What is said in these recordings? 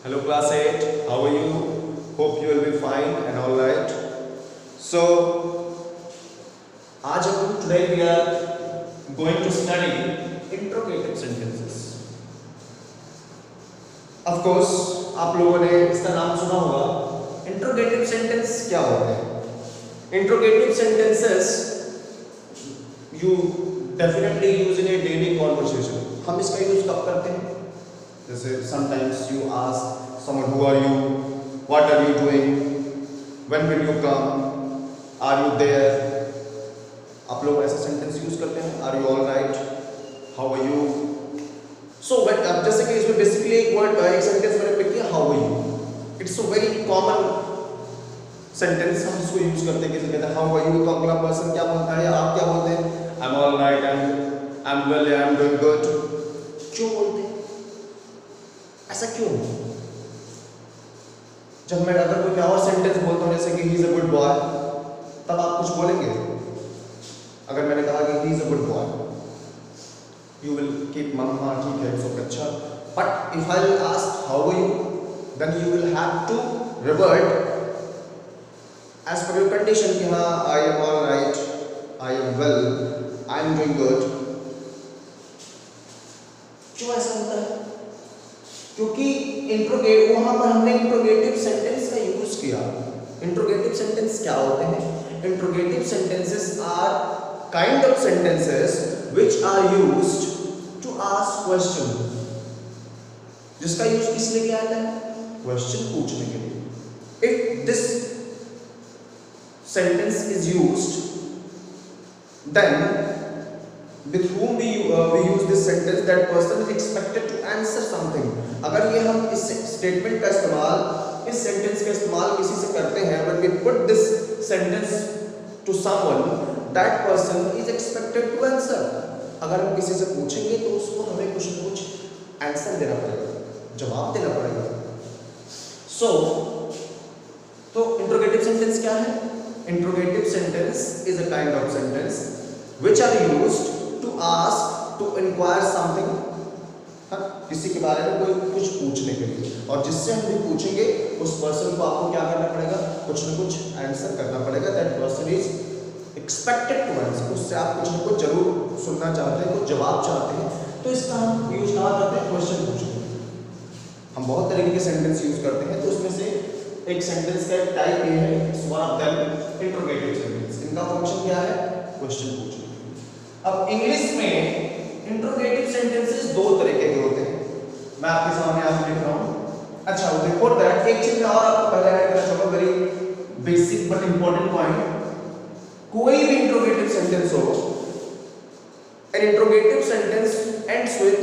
Hello class 8, how are you? Hope you will be fine and all right. So, आज हम today we are going to study interrogative sentences. Of course, आप लोगों ने इसका नाम सुना होगा. Interrogative sentence क्या होते हैं? Interrogative sentences you definitely use in a daily conversation. हम इसका यूज कब करते हैं? जैसे sometimes you ask someone who are you, what are you doing, when will you come, are you there. आप लोग ऐसा सेंटेंस यूज करते हैं, are you all right, how are you. So when जैसे कि इसमें बेसिकली एक सेंटेंस मैंने पिक किया how are you. It's a very common sentence, हम इसको यूज करते हैं. किसी कहते हैं how are you तो अगला पर्सन क्या बोलता है या आप क्या बोलते हैं? I'm all right, I'm well, I'm doing good. क्यों बोलते हैं? ऐसा क्यों? जब मैं अगर कोई और सेंटेंस बोलता हूँ जैसे कि he is a good boy, तब आप कुछ बोलेंगे? अगर मैंने कहा कि he is a good boy, you will keep mum, हाँ ठीक है, so अच्छा. But if I will ask how are you, then you will have to revert as per your condition कि हाँ I am all right, I am well, I am doing good. क्यों ऐसा होता है? क्योंकि वहां पर हमने इंट्रोगेटिव सेंटेंस का यूज किया. इंट्रोगेटिव सेंटेंस क्या होते हैं? Interrogative sentences are kind of sentences which are used to ask question. जिसका यूज किस लिए किया जाता है? क्वेश्चन पूछने के लिए. If this sentence is used, then with whom we use this sentence, that person is expected to answer something. अगर ये हम इस स्टेटमेंट का इस्तेमाल, इस सेंटेंस का इस्तेमाल किसी से करते हैं, when we put this sentence to someone, that person is expected to answer. अगर हम किसी से पूछेंगे तो उसको हमें कुछ न कुछ आंसर देना पड़ेगा, जवाब देना पड़ेगा. So, तो इंट्रोगेटिव सेंटेंस क्या है? Interrogative sentence is a kind of sentence which are used to ask, to inquire something. किसी के बारे में कोई कुछ पूछने के लिए, और जिससे हम भी पूछेंगे उस पर्सन को आपको क्या करना पड़ेगा? कुछ न कुछ आंसर करना पड़ेगा. That person is expected to answer. उससे आप कुछ न कुछ जरूर सुनना चाहते हैं, कुछ जवाब चाहते हैं. तो इसका हम यूज कहाँ करते हैं? क्वेश्चन पूछने. हम बहुत तरीके के सेंटेंस यूज करते हैं, तो उसमें से एक सेंटेंस का टाइप ये है, one of them interrogative sentence. इनका फंक्शन क्या है? क्वेश्चन पूछना. अब इंग्लिश में इंट्रोगेटिव सेंटेंसेस दो तरीके के होते हैं. मैं आपके सामने आप लिख रहा हूं. अच्छा, बिफोर दैट एक चीज मैं और आपको पहले ऐड करना चाहूंगा, very basic but important point. कोई भी इंट्रोगेटिव सेंटेंस हो, an interrogative sentence ends with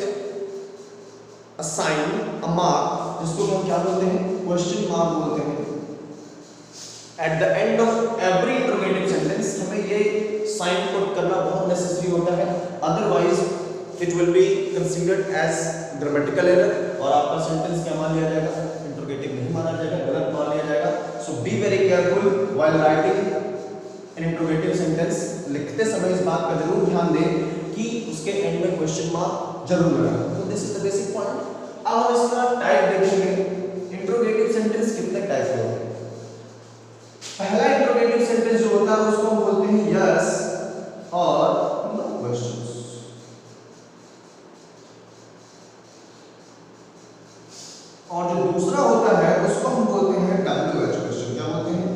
a sign, a mark, जिसको हम क्या बोलते हैं? क्वेश्चन मार्क बोलते हैं. At the end of every interrogative sentence हमें ये साइन पुट करना बहुत नेसेसरी होता है, otherwise it will be considered as grammatical error और आपका सेंटेंस क्या मान लिया जाएगा? इंट्रोगेटिव नहीं माना जाएगा, गलत मान लिया जाएगा. So be very careful while writing an interrogative sentence. लिखते समय इस बात का जरूर ध्यान दें कि उसके एंड में क्वेश्चन मार्क जरूर लगाएं. तो this is the basic point. अब हम इसका टाइप देखेंगे. इंट्रोगेटिव सेंटेंस कितने टाइप के होते हैं? पहला इंट्रोगेटिव सेंटेंस जो होता है उसको हम बोलते हैं यस और नो क्वेश्चंस. और जो दूसरा होता है उसको हम बोलते हैं WH क्वेश्चन. क्या बोलते हैं?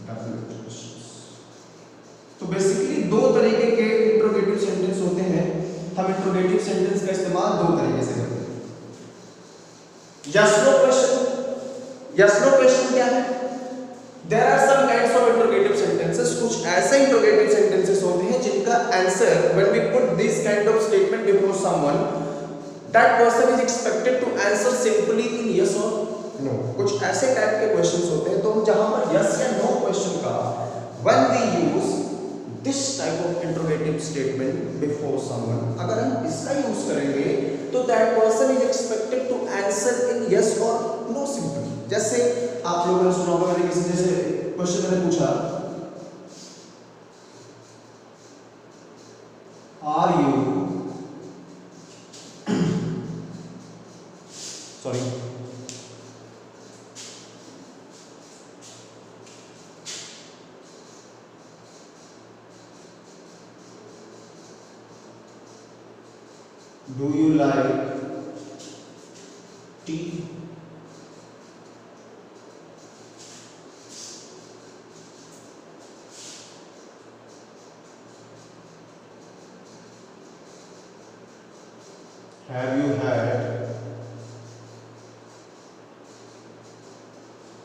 WH questions. तो बेसिकली दो तरीके के इंट्रोगेटिव सेंटेंस होते हैं. हम इंट्रोगेटिव सेंटेंस का इस्तेमाल दो तरीके से करते हैं. Yes no question. Yes no question क्या है? There are some kinds of interrogative sentences. कुछ ऐसे interrogative sentences होते हैं जिनका answer, when we put this kind of statement before someone, that person is expected to answer simply in yes or no. कुछ ऐसे type के questions होते हैं, तो हम जहाँ पर yes या no question का, when we use this type of interrogative statement before someone, अगर हम इसका use करेंगे, तो that person is expected to answer in yes or no simply. जैसे आप लोगों ने सुना होगा, मैंने किसी जैसे क्वेश्चन मैंने पूछा, are you sorry do you like tea? Have you had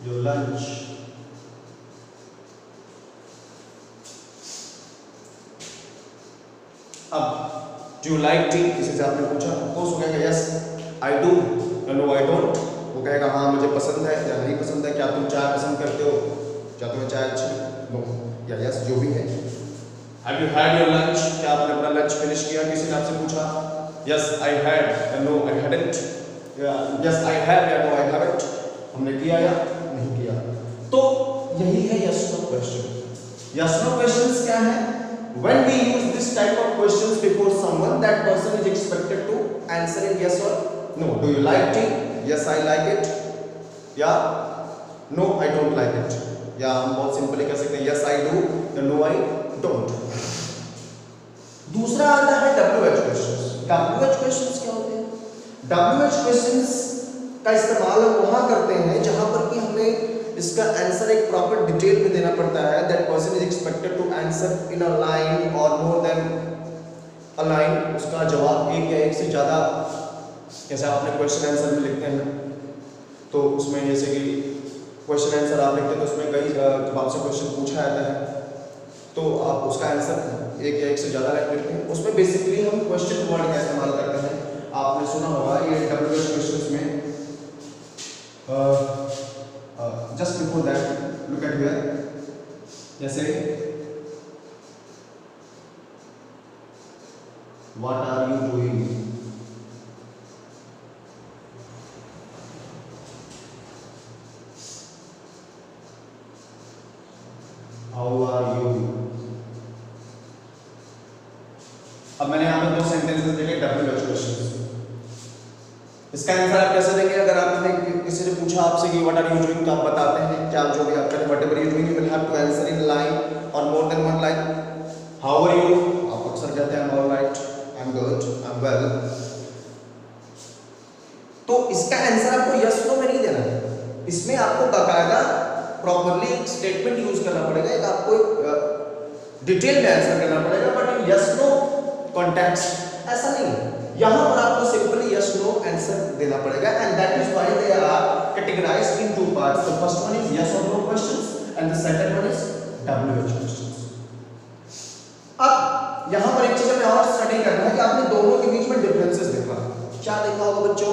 your lunch? अब do you like tea किसी से आपने पूछा, कोर्स हो गया yes I do no I don't, वो कहेगा हाँ मुझे पसंद है या नहीं पसंद है। क्या तुम चाय पसंद करते हो, क्या तुम्हें चाय अच्छी, नो या yes, जो भी है। Have you had your lunch, क्या आपने अपना लंच फिनिश किया, किसी ने आपसे पूछा yes I had no I hadn't, yes I have या no I haven't, हमने किया या नहीं किया। तो यही है yes no question। yes no questions क्या है? When we use this type of questions before someone, that person is expected to answer in yes or no. Do you like tea? Yes, I like it. Yeah, no, I don't like it. या हम बहुत simply कह सकते हैं yes I do या no I don't। दूसरा आता है WH questions। WH questions क्या होते हैं? WH questions का इस्तेमाल हम वहाँ करते हैं जहाँ पर कि हमें इसका आंसर एक प्रॉपर डिटेल में देना पड़ता है। That person is expected to answer in a line और मोर देन अ लाइन। उसका जवाब एक या एक से ज़्यादा, जैसे आपने क्वेश्चन आंसर में लिखते हैं तो उसमें जैसे कि क्वेश्चन आंसर आप लिखते हैं तो उसमें कई जब आपसे क्वेश्चन पूछा जाता है तो आप उसका आंसर एक या एक से ज़्यादा लाइन लिखते हैं। उसमें बेसिकली हम क्वेश्चन वर्ड का इस्तेमाल करते हैं। आपने सुना होगा ये WH क्वेश्चंस में just before that look at here, जैसे what are you doing, how are you। अब मैंने यहाँ पे दो सेंटेंसेस देखे WH क्वेश्चंस। इसका आंसर आप कैसे देंगे? अगर आपने किसी ने पूछा आपसे कि व्हाट आर यू डूइंग तो आप बताते हैं क्या जो भी आप करें, whatever you doing you will have to answer in line और more than one line. How are you, आप अक्सर कहते हैं I am alright, I am good, I am well. तो इसका आंसर आपको यस नो में नहीं देना है, इसमें आपको बाकायदा प्रॉपर्ली एक स्टेटमेंट यूज करना पड़ेगा, एक आपको डिटेल में आंसर करना पड़ेगा। But in yes no context ऐसा नहीं है, यहाँ पर आपको सिंपली यस नो आंसर देना पड़ेगा। And that is why they are categorized in two parts. The first one is yes और no questions and the second one is WH questions. अब यहाँ पर एक चीज हमें और स्टडी करना है कि आपने दोनों के बीच में डिफरेंसेस देखा। क्या देखा होगा बच्चों,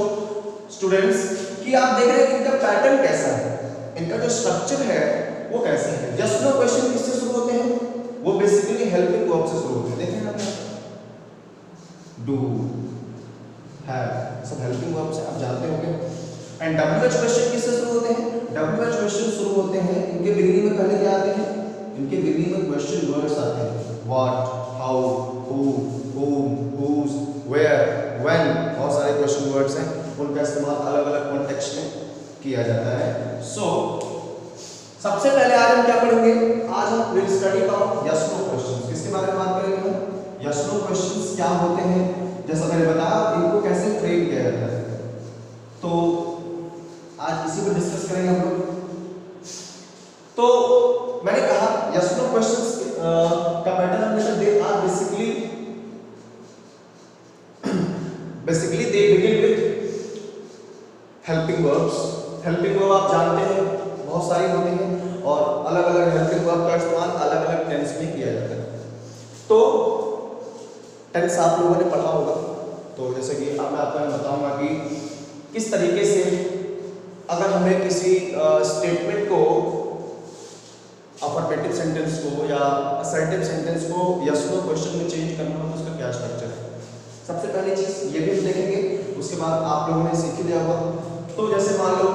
स्टूडेंट्स, कि आप देख रहे हैं कि इनका पैटर्न कैसा है, इनका जो स्ट्रक्चर है वो कैसे है। यस नो क्वेश्चन किससे शुरू होते हैं? वो बेसिकली हेल्पिंग वर्ब से शुरू होते हैं। देखें आपने डू, हैव, सब हेल्पिंग वर्ब से आप जानते होंगे। एंड WH क्वेश्चन किससे शुरू होते हैं? WH क्वेश्चन शुरू होते हैं, इनके बिगिनिंग में पहले क्या आते हैं? इनके बिगिनिंग में क्वेश्चन वर्ड्स आते हैं। What, how, who, whom, whose, where, when, बहुत सारे क्वेश्चन वर्ड्स हैं, उनका इस्तेमाल अलग अलग कॉन्टेक्स्ट में किया जाता है। सो सबसे पहले आज हम क्या पढ़ेंगे? आज हम will study about yes no questions. किसके बारे में बात करेंगे हम? यस नो क्वेश्चंस क्या होते हैं, जैसा मैंने बताया इनको कैसे फ्रेम किया जाता है, तो आज इसी को डिस्कस करेंगे हम लोग। तो मैंने कहा यस नो क्वेश्चंस का पैटर्न हमने कहा they are basically they begin with helping verbs. Helping verb आप जानते हैं बहुत सारी होती हैं और अलग अलग हेल्पिंग वर्ब का इस्तेमाल अलग अलग टेंस में किया जाता है। तो टेंस आप लोगों ने पढ़ा होगा, तो जैसे कि अब मैं आपको बताऊंगा कि किस तरीके से अगर हमें किसी स्टेटमेंट को, अफर्मेटिव सेंटेंस को या असर्टिव सेंटेंस को यस नो क्वेश्चन में चेंज करना हो तो उसका क्या स्ट्रक्चर है। सबसे पहली चीज ये भी हम देखेंगे, उसके बाद आप लोगों ने सीख लिया होगा। तो जैसे मान लो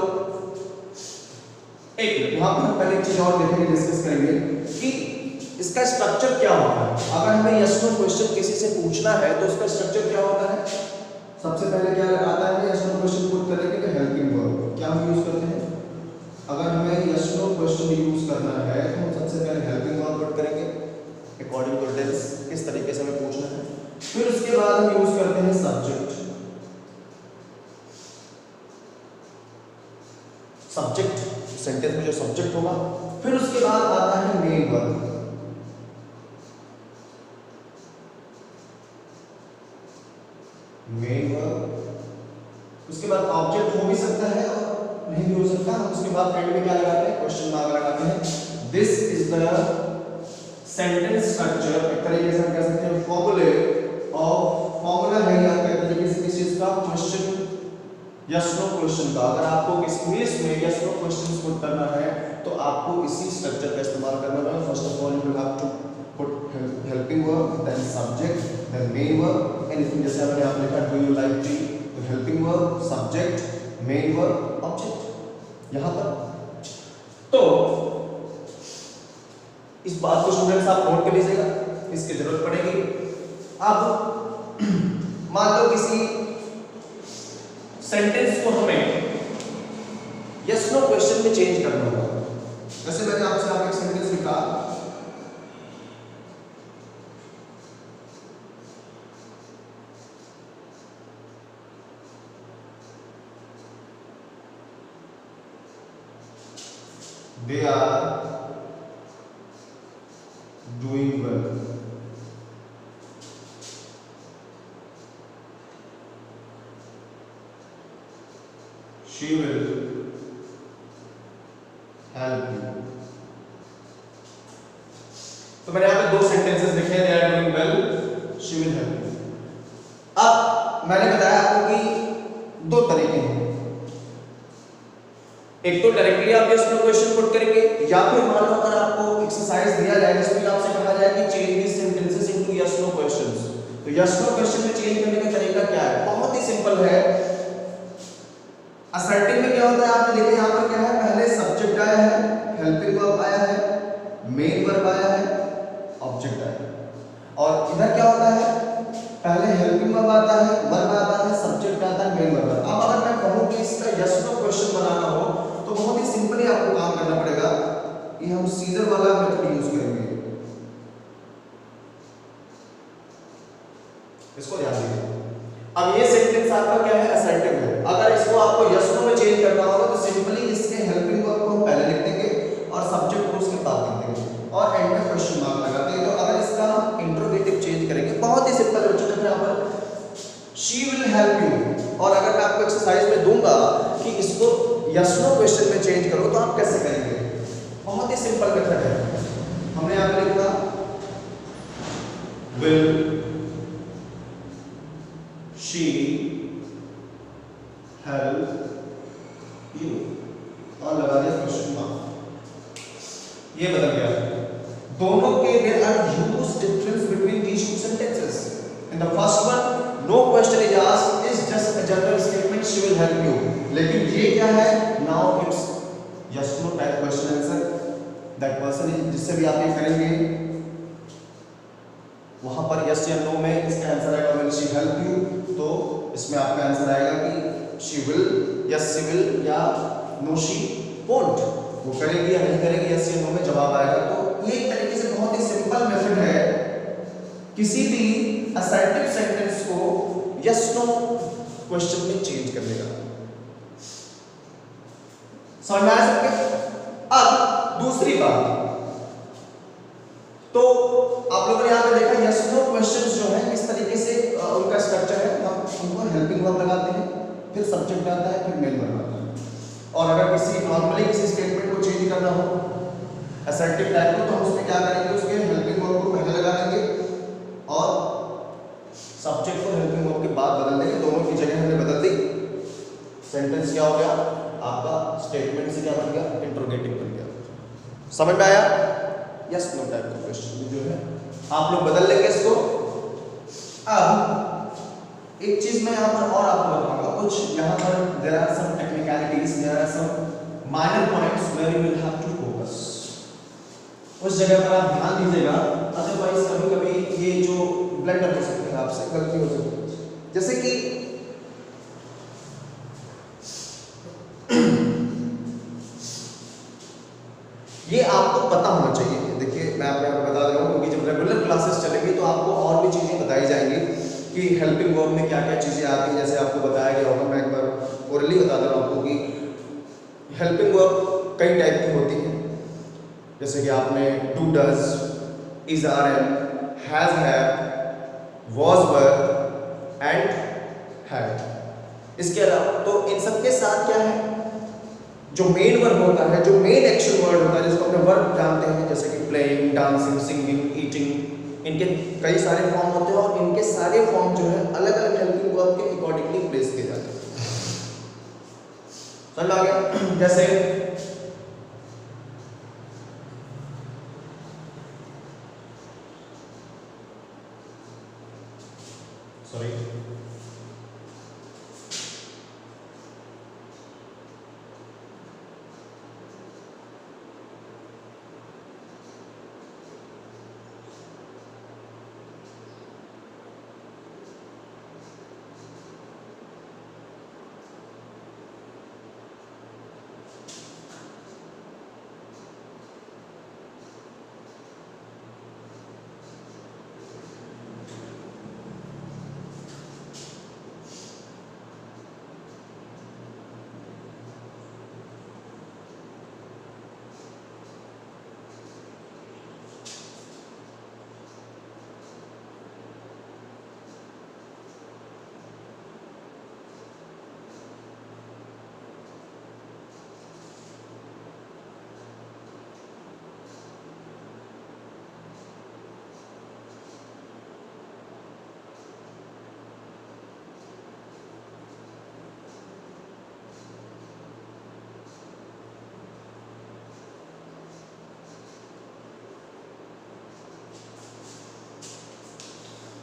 एक मिनट, वहां पर हम पहले एक चीज और देखेंगे, डिस्कस करेंगे कि इसका स्ट्रक्चर क्या होता है। अगर हमें यस नो क्वेश्चन किसी से पूछना है तो उसका स्ट्रक्चर क्या होता है? सबसे पहले क्या आता है यस नो क्वेश्चन पुट करने के लिए हेल्पिंग वर्ब क्या हम यूज करते हैं। अगर हमें यस नो क्वेश्चन यूज करना है तो हम सबसे पहले हेल्पिंग वर्ब पुट करेंगे अकॉर्डिंग टू टेंस, किस तरीके से हमें पूछना है। फिर उसके बाद हम यूज करते हैं सब्जेक्ट। सेंटेंस में जो सब्जेक्ट होगा। फिर उसके बाद आता है मेन वर्ब। मेन वर्ब, उसके बाद ऑब्जेक्ट हो भी सकता है और नहीं भी हो सकता। हम उसके बाद एंड में क्या लगाते हैं, क्वेश्चन मार्क लगाते हैं। This is the sentence structure, एक तरीके से हम कह सकते हैं फॉर्मूले ऑफ, फॉर्मूला है या एक तरीके से किस चीज का, क्वेश्चन यस नो क्वेश्चन का। अगर आपको किसी इंग्लिश में यस नो क्वेश्चन पुट करना है तो आपको इसी स्ट्रक्चर का इस्तेमाल करना है। First of all you have to put helping verb, then subject, then main verb, anything. जैसे हमने यहाँ लिखा डू यू लाइक टी, तो helping verb, subject, main verb, object यहाँ पर। तो इस बात को स्टूडेंट्स आप नोट कर लीजिएगा, इसकी जरूरत पड़ेगी। अब मान लो किसी सेंटेंस को हमें यस नो क्वेश्चन में चेंज करना होगा। जैसे मैंने आपसे एक सेंटेंस लिखा, they are doing well, she will help you। तो मैंने यहाँ पे दो सेंटेंसेस लिखे हैं, they are doing well, she will help you। अब मैंने बताया आपको कि दो तरीके हैं, एक तो डायरेक्टली आप यस नो क्वेश्चन पुट करेंगे, या फिर मान लो अगर आपको एक्सरसाइज दिया जाए जिसमें आपसे कहा जाए कि change this sentences into yes no questions, तो यस नो क्वेश्चन में चेंज करने का तरीका क्या है, बहुत ही सिंपल है। असर्टिव में क्या होता है, आपने देखा यहाँ पर क्या है, पहले सब्जेक्ट आया है, हेल्पिंग वर्ब आया है, मेन वर्ब आया है, ऑब्जेक्ट आया है। और इधर क्या होता है, पहले हेल्पिंग वर्ब आता है, वर्ब आता है, सब्जेक्ट आता है, मेन वर्ब। अब अगर मैं कहूं कि इसका यस नो क्वेश्चन बनाना हो तो बहुत ही सिंपली आपको काम करना पड़ेगा कि हम सीजर वाला मेथड यूज करेंगे। इसको ध्यान दीजिए। अब ये सेंटेंस आपका क्या है, असर्टिव है। अगर इसको आपको यस नो में चेंज करना होगा तो सिंपली इसके हेल्पिंग वर्ब को हम पहले लिख देंगे और सब्जेक्ट को उसके बाद लिख देंगे और एंड में क्वेश्चन मार्क लगा देंगे। तो अगर इसका हम इंट्रोगेटिव चेंज करेंगे, बहुत ही सिंपल है बच्चों। यहाँ पर शी विल हेल्प यू, और अगर मैं आपको एक्सरसाइज में दूंगा कि इसको यस नो क्वेश्चन में चेंज करो तो आप कैसे करेंगे, बहुत ही सिंपल मेथड है। हमने यहाँ पे लिखा विल शी हेल्प यू और लगा दिया क्वेश्चन मार्क, ये बदल गया। दोनों के there are huge difference between these two sentences. In the first one no question is asked, is just a general statement she will help you, लेकिन ये क्या है, now it's yes no type question answer. That person is, जिससे भी आप ये करेंगे वहां पर यस या नो में इसका आंसर आएगा विल शी हेल्प यू, तो इसमें आपका आंसर आएगा कि she will, yes she will या नो शी वोंट, वो करेगी या नहीं करेगी, यस या नो में जवाब आएगा। तो ये एक तरीके से बहुत ही सिंपल मेथड है किसी भी असर्टिव सेंटेंस को यस नो क्वेश्चन में चेंज करने का। समझ में आ सकते। अब दूसरी बात, तो आप लोगों ने यहाँ पे देखा यस नो क्वेश्चंस जो है किस तरीके से उनका स्ट्रक्चर है, हम उनको हेल्पिंग वर्ब लगाते हैं, फिर सब्जेक्ट आता है, फिर मेन वर्ब आता है। और अगर किसी नॉर्मली किसी स्टेटमेंट को चेंज करना हो असर्टिव टाइप को, तो हम उसमें क्या करेंगे, उसके हेल्पिंग वर्ब को पहले लगा देंगे और सब्जेक्ट को हेल्पिंग वर्ब के बाद बदल देंगे। दोनों की जगह हमने बदल दी, सेंटेंस क्या हो गया आपका, स्टेटमेंट से क्या बन गया, इंट्रोगेटिव बन गया। समझ में आया। यस नो टाइप का क्वेश्चन जो है आप लोग बदल लेंगे इसको। अब एक चीज मैं यहाँ पर और आपको बताऊंगा, कुछ यहाँ पर there are some technicalities, there are some minor points where you will have to focus. उस जगह पर आप ध्यान दीजिएगा, अदरवाइज कभी कभी ये जो ब्लंडर हो सकते हैं, आपसे गलती हो सकती है। जैसे कि ये आपको पता होना चाहिए। देखिए मैं आपको यहाँ बता रहा हूँ क्योंकि जब रेगुलर क्लासेस चलेंगी तो आपको और भी चीज़ें बताई जाएंगी कि हेल्पिंग वर्ब में क्या क्या चीज़ें आती हैं। जैसे आपको बताया गया होगा, मैं एक बार ओरली बता दे रहा हूँ आपको कि हेल्पिंग वर्ब कई टाइप की होती हैं, जैसे कि आपने do does, is are am, has have, was were and had. इसके अलावा तो इन सब के साथ क्या है, जो मेन वर्ब होता है, जो मेन एक्शन वर्ड होता है, जिसको अपने वर्ब जानते हैं, जैसे कि प्लेइंग, डांसिंग, सिंगिंग, ईटिंग, इनके कई सारे फॉर्म होते हैं और इनके सारे फॉर्म जो है अलग अलग हेल्पिंग वर्ब के अकॉर्डिंगली प्लेस किए जाते हैं। समझ आ गया? जैसे सॉरी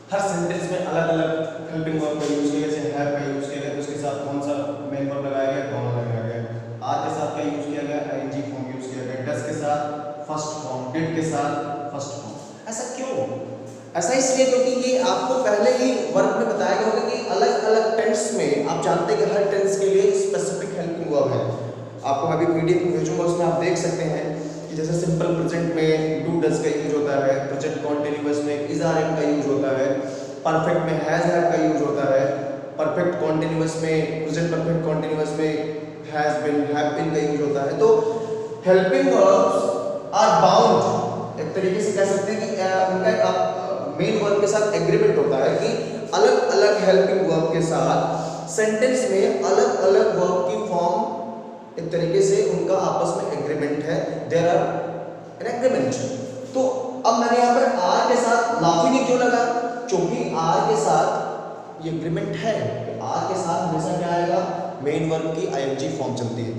हर सेंटेंस में अलग अलग हेल्पिंग वर्ब का यूज किया, जैसे हैव का यूज किया गया तो उसके साथ कौन सा मेन वर्ब लगाया गया, कौन लगाया गया। आर के साथ क्या यूज किया गया, आईएनजी फॉर्म यूज किया गया। डज के साथ फर्स्ट फॉर्म, डिड के साथ फर्स्ट फॉर्म। ऐसा क्यों? ऐसा इसलिए क्योंकि ये आपको पहले ही वर्ब में बताया गया होगा कि अलग अलग टेंस में आप जानते हैं कि हर टेंस के लिए स्पेसिफिक हेल्पिंग वर्ब है। आपको अभी पीडीएफ भेजूंगा, उसमें आप देख सकते हैं कि जैसे सिंपल प्रेजेंट में डू डज का यूज होता है, प्रेजेंट कॉन्टिन्यूअस में इज आर एम का यूज होता है, परफेक्ट में हैज हैव का यूज होता है, परफेक्ट कॉन्टिन्यूअस में, प्रेजेंट परफेक्ट कॉन्टिन्यूअस में हैज बीन, हैव बीन का यूज होता है। तो हेल्पिंग वर्ब्स आर बाउंड, एक तरीके से कह सकते हैं कि उनका मेन वर्ब के साथ एग्रीमेंट होता है कि अलग अलग हेल्पिंग वर्ब के साथ सेंटेंस में अलग अलग वर्ब की फॉर्म, एक तरीके से उनका आपस में एग्रीमेंट है, देयर आर एन एग्रीमेंट। तो अब मैंने यहाँ पर आर के साथ लाफिंग क्यों लगा, क्योंकि आर के साथ ये एग्रीमेंट है, आर के साथ हमेशा क्या आएगा, मेन वर्ब की आईएनजी फॉर्म चलती है।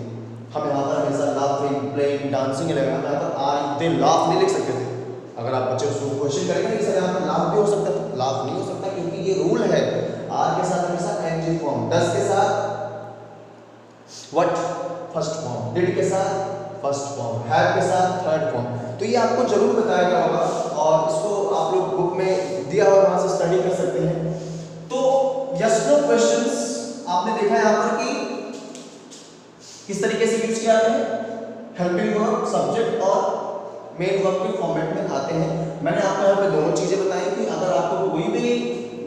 हम यहाँ पर हमेशा लाफिंग, प्लेइंग, डांसिंग लगा, यहाँ पर आर दे लाफ नहीं लिख सकते थे। अगर आप बच्चे उसको क्वेश्चन करेंगे कि सर यहाँ पर लाफ भी हो सकता है, लाफ नहीं हो सकता क्योंकि ये रूल है, आर के साथ हमेशा आईएनजी फॉर्म, डज के साथ व्हाट फर्स्ट फॉर्म, डिड के साथ फर्स्ट फॉर्म, हैव के साथ थर्ड फॉर्म। तो ये आपको जरूर बताया गया होगा और इसको आप लोग बुक में दिया हुआ वहां से स्टडी कर सकते हैं। तो यस नो क्वेश्चंस आपने देखा यहाँ पर कि किस तरीके से यूज किया जाते हैं, हेल्पिंग वर्ब सब्जेक्ट और मेन वर्ब के फॉर्मेट में आते हैं। मैंने आपको यहाँ पे दोनों चीजें बताई कि अगर आपको कोई भी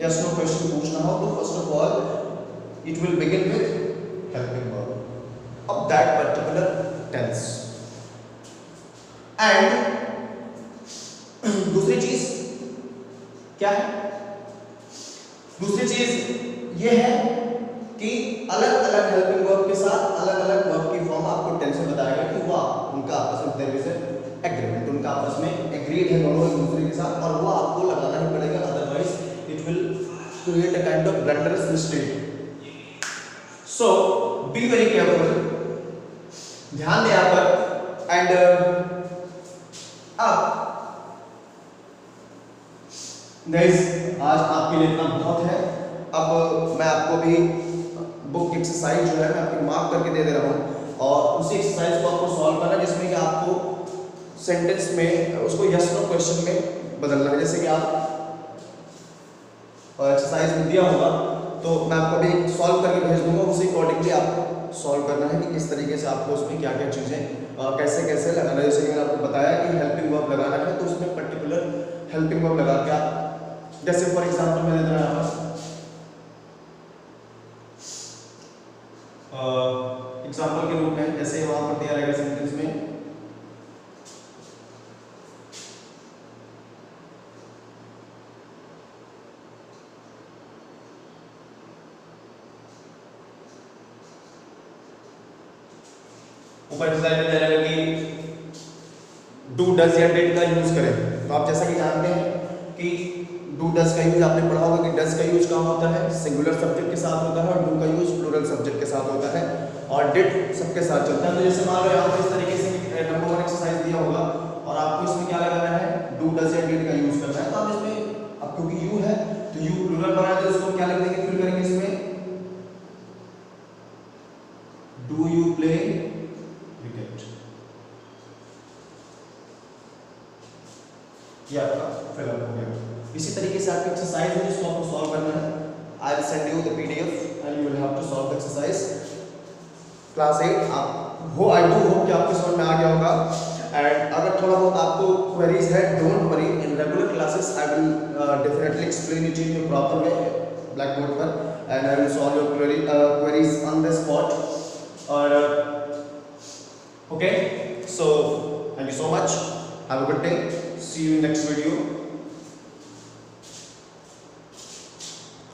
यस नो क्वेश्चन पूछना हो तो first of all it will begin with helping verb of that particular tense। and दूसरी चीज क्या है, दूसरी चीज ये है कि अलग अलग हेल्पिंग वर्ब के साथ अलग अलग वर्ब की फॉर्म आपको टेंस में बताएगा कि वाह उनका आपस में तरीके से एग्रीमेंट, उनका आपस में एग्रीड है दोनों एक दूसरे के साथ, और वो आपको लगाना ही पड़ेगा, otherwise it will create a kind of blunderous mistake. So be very careful, ध्यान दें यहाँ पर। एंड अब गाइस आज आपके लिए इतना बहुत है। अब मैं आपको भी बुक एक्सरसाइज जो है मैं आपको मार्क करके दे रहा हूँ और उसी एक्सरसाइज को आपको सॉल्व करना है, जिसमें कि आपको सेंटेंस में उसको यस नो क्वेश्चन में बदलना है। जैसे कि आप एक्सरसाइज में दिया होगा तो मैं आपको भी सॉल्व करके भेज दूंगा, उसी अकॉर्डिंगली आपको सॉल्व करना है कि किस तरीके से आपको उसमें क्या क्या चीज़ें कैसे कैसे लगाना है। जैसे कि मैंने आपको बताया कि हेल्पिंग वर्ब लगाना है तो उसमें पर्टिकुलर हेल्पिंग वर्ब लगा के आप, जैसे फॉर एग्जांपल मैंने दिया एग्जाम्पल के रूप में, जैसे वहां पर दिया रहेगा सेंटेंस में, ऊपर एक्सरसाइज में दे रहेगा कि डू डज या डिड का यूज करें। तो आप जैसा कि जानते हैं कि डू डज का यूज आपने पढ़ा होगा कि डज का यूज कहाँ होता है, सिंगुलर सब्जेक्ट के साथ होता है, और डू का यूज प्लूरल सब्जेक्ट के साथ होता है, और डिड सबके साथ चलता है। तो जैसे मान लो यहाँ पे इस तरीके से नंबर 1 एक्सरसाइज दिया होगा और आपको इसमें क्या लगाना है, डू डज या डिड का यूज करना है। तो आप इसमें, अब क्योंकि यू है तो यू प्लूरल बनाया तो इसको क्या लिख देंगे, फिल करेंगे इसमें डू यू प्ले क्रिकेट, ये आपका फिलअप हो गया। इसी तरीके से आपकी एक्सरसाइज है जिसको आपको सॉल्व करना है। I will send you the PDF and you will have to solve the exercise. Class 8 आप हो, आई डू होप कि आपको समझ में आ गया होगा। एंड अगर थोड़ा बहुत आपको क्वेरीज है, don't worry, in regular classes I will definitely explain it in proper way black board पर, and I will solve your queries on the spot. और okay, so thank you so much, have a good day, see you in next video.